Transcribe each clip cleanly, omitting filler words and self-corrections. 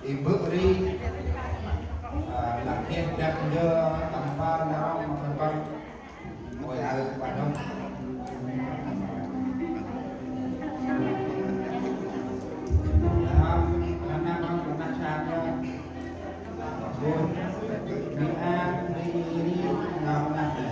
ibu ri latihan dan dia tanpa orang mengembang mulai ada padang karena bang pernah saya pun dia ini namanya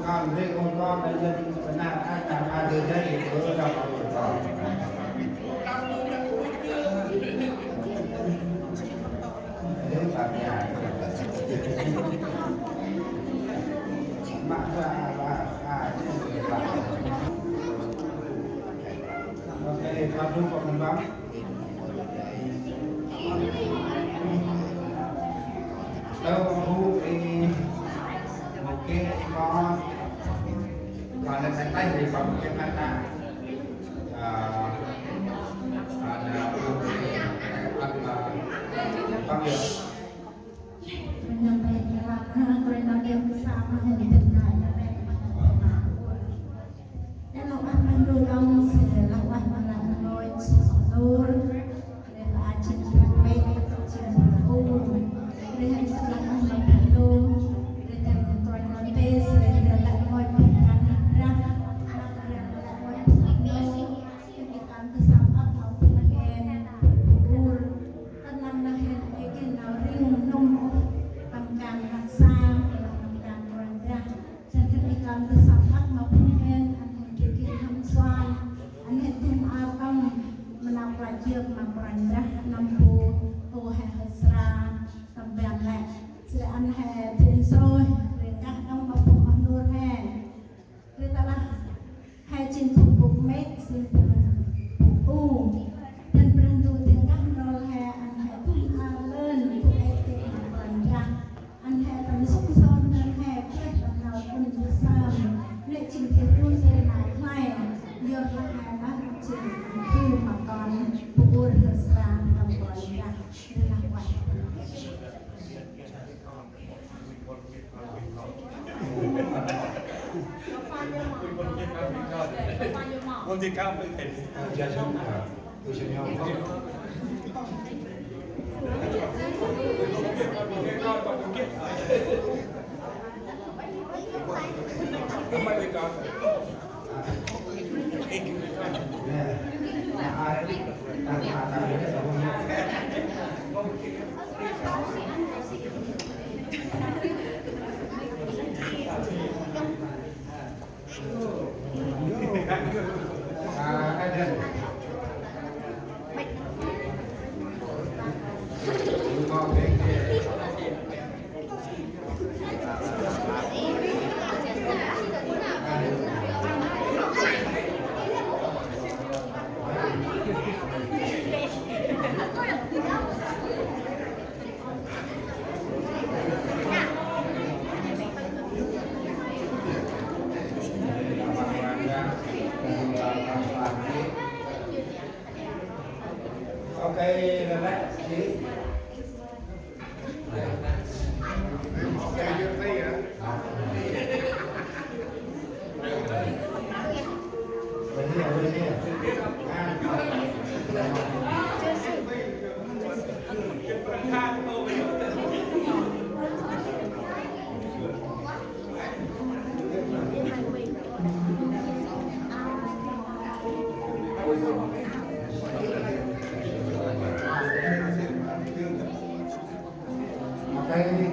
Ambil orang yang benar akan ada dari beberapa orang. Ini banyak. Maka oke, padu pengembang. Tahu ini mungkin kalau santai dari pabrik mata ada panggil menyampaikan yang bersama yang didengar dan lawan mendorong lawan melalui nur dan acin baik acin dengan selama itu dengan tuan tes dengan lawan Không thì cao mới thể gia sống tôi sẽ nhau không ai bị cao Okay, relax, see? Okay,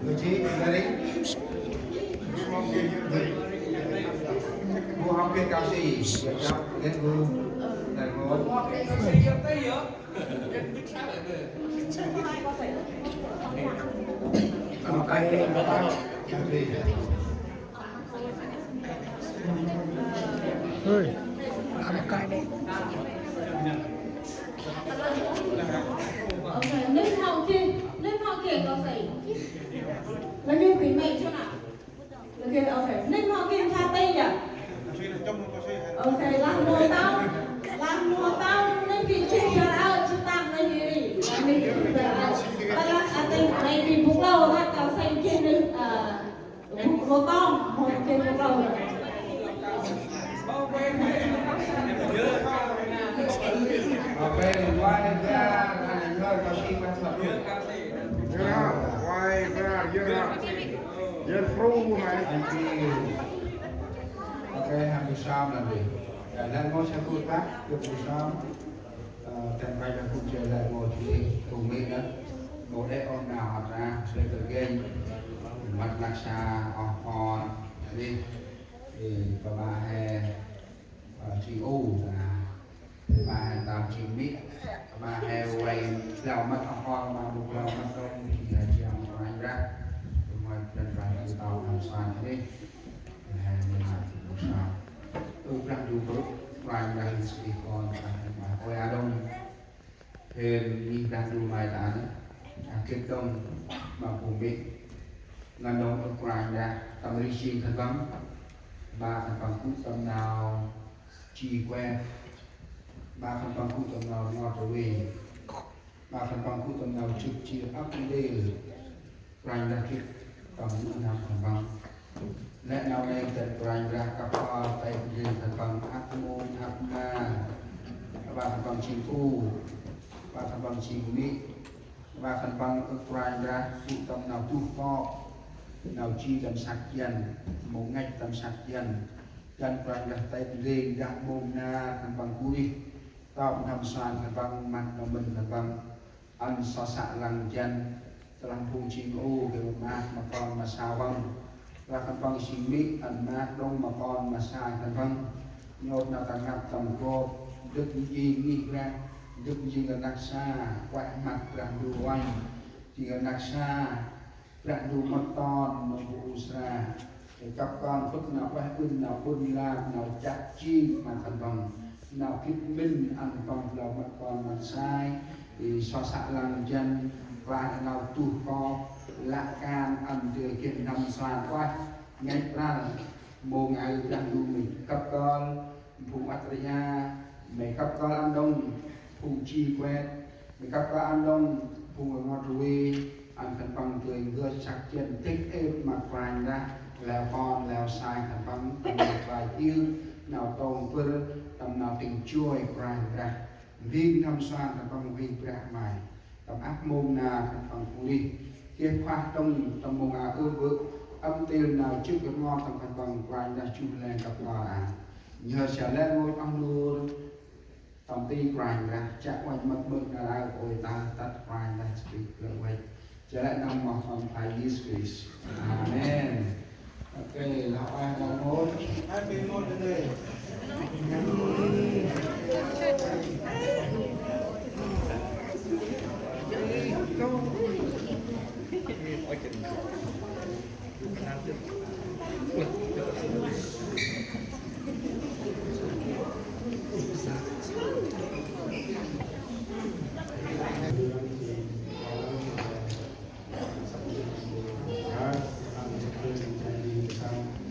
Lucy, dari Bu hampir kasih, ya, lihat Bu dan Bu. Makanya Bapak Ơi, làm một cái đấy. lagi tỉ chỗ nào lagi ok nên họ kim cha tây nhỉ ok làm mua tao nên kỳ chi ra ao chúng ta là gì đi mình là tình này thì bụng lâu đó tao xây trên hồ tông hồ trên bụng lâu ok quay ra anh ơi có xin bắt thật luôn quay ra dân pru này anh chị ok hàng buổi sau là gì đang ngồi xe cút bác được buổi sau thành bay là cũng chơi lại ngồi chủ đi cùng mình đó ngồi để ôn nào học ra sẽ tự game mặt lạc xa hòn đi thì có ba hè chị u bà tao chị biết bà hè quay lao mắt hòn mà một lao mắt đông thì là chị ông của anh ra ngoài chân phải thì tao làm sao thế hè mình làm một sao tôi đangดูtốt vài ngày thì còn mà ôi à đông thì mình đangดูbài toán kết đông mà cùng biết ngăn đông ở ngoài ra tâm lý xin thân vắng ba thành phần cút tâm nào chi quen ba thành phần cút tâm nào ngọt trở về ba thành phần cút tâm nào trực chia ấp đi đây rồi ra kết tâm những năm thành phần lẽ nào đây tận rồi ra cặp tay riêng thành phần áp môn áp ma ba thành phần chi u ba thành phần chi mỹ ba thành phần rồi ra tụ tâm nào tu kho nào chi tâm sạch dần một ngày tâm sạch dần chân rồi ra tay riêng ra môn na thành phần cuối tạo nằm xoàn thành phần mặt của mình thành phần ăn so xạ lằng chân lằng phù chi u kiểu mà con mà sao vâng và thành phần sinh mỹ ẩn mát đông mà con mà sai thành phần nhột nào tăng ngập tầm cô đức gì nghĩ ra đức gì là đặc xa quẹ mặt rạng đủ anh chỉ là đặc xa rạng đủ mất con mà vụ xa để các con phức nào quẹ ưng nào bưng la nào chặt chi mà thành phần nào kích minh ăn phần là mất con mà sai thì so xạ lăng chân và nào tu co lạ can ăn từ kiện nằm xoàn qua ngay ra một ngày đang du mình cấp con vùng Atria mày cấp con ăn đông vùng chi quen mày cấp con ăn đông vùng ngọt ruồi ăn thành bằng tươi gưa sạc chân tích êm mặt vàng ra leo con leo sai thành bằng tầm vài tiếng nào tông vơ tầm nào tình chui vàng ra viên nằm xoàn thành bằng viên bạc mày tầm áp môn na thành bằng phụ đi kia khoa trong tầm môn à ưa vợ âm tiền nào trước cái ngon thành bằng vàng ra chung lên gặp ngò nhờ trở lên ngôi ông luôn tổng ty vàng ra chắc quanh mất bực ra ôi ta tắt vàng ra speak the way trở lại năm một phần phải Jesus Amen ok là ai ngồi ngồi ai bên ngồi đây